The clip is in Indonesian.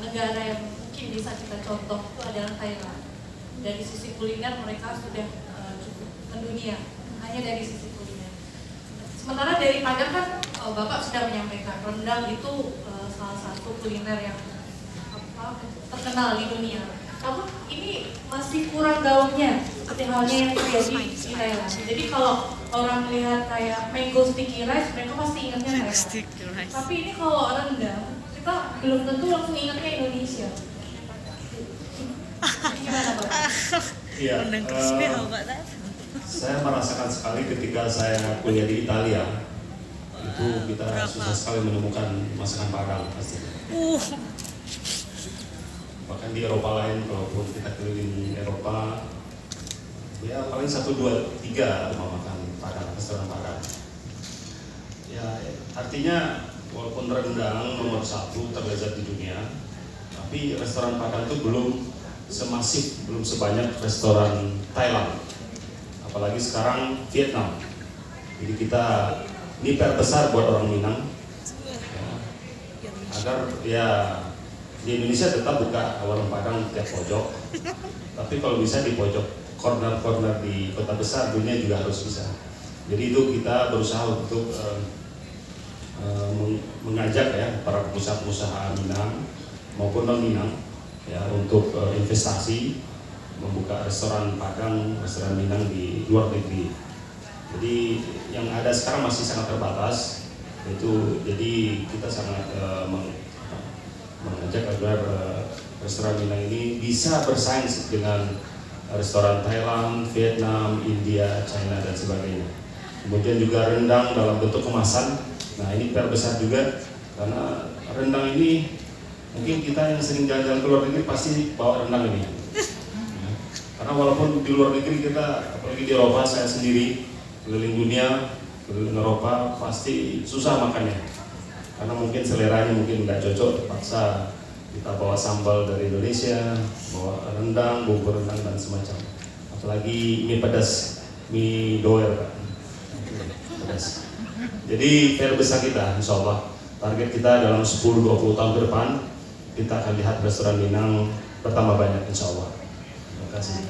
negara yang mungkin bisa kita contoh itu adalah Thailand. Dari sisi kuliner mereka sudah cukup mendunia, hanya dari sisi kuliner. Sementara dari Padang kan Bapak sudah menyampaikan rendang itu salah satu kuliner yang terkenal di dunia. Namun ini masih kurang gaungnya seperti halnya yang terjadi di Thailand. Jadi kalau orang melihat kayak mango sticky rice, mereka pasti ingatnya Thailand. Tapi ini kalau rendang, kita belum tentu langsung ingatnya Indonesia. Gimana Pak? Iya, saya merasakan sekali ketika saya kuliah di Italia. Itu kita susah sekali menemukan masakan Padang pasti. Bahkan di Eropa lain, kalaupun kita keliling Eropa, ya paling 1, 2, 3 rumah makan Padang, restoran Padang. Ya artinya walaupun rendang nomor 1 terlezat di dunia, tapi restoran Padang itu belum semasif, belum sebanyak restoran Thailand. Apalagi sekarang Vietnam. Jadi kita ini PR besar buat orang Minang, ya, agar ya di Indonesia tetap buka warung Padang tiap pojok, tapi kalau bisa di pojok corner-corner di kota besar dunia juga harus bisa. Jadi itu kita berusaha untuk mengajak ya para pengusaha-pengusaha Minang maupun non Minang ya untuk investasi membuka restoran Padang, restoran Minang di luar negeri. Jadi yang ada sekarang masih sangat terbatas, itu jadi kita sangat mengajak agar restoran Minang ini bisa bersaing dengan restoran Thailand, Vietnam, India, China dan sebagainya. Kemudian juga rendang dalam bentuk kemasan. Nah ini PR besar juga karena rendang ini mungkin kita yang sering jalan-jalan ke luar negeri pasti bawa rendang ini. Ya. Karena walaupun di luar negeri kita, apalagi di Eropa, saya sendiri keliling dunia, keliling Eropa pasti susah makannya. Karena mungkin seleranya mungkin nggak cocok, terpaksa kita bawa sambal dari Indonesia, bawa rendang, bubur rendang dan semacam. Apalagi mie pedas, mie doer kan. Pedas. Jadi PR besar kita, insya Allah. Target kita dalam 10-20 tahun ke depan, kita akan lihat restoran Minang bertambah banyak insya Allah. Terima kasih.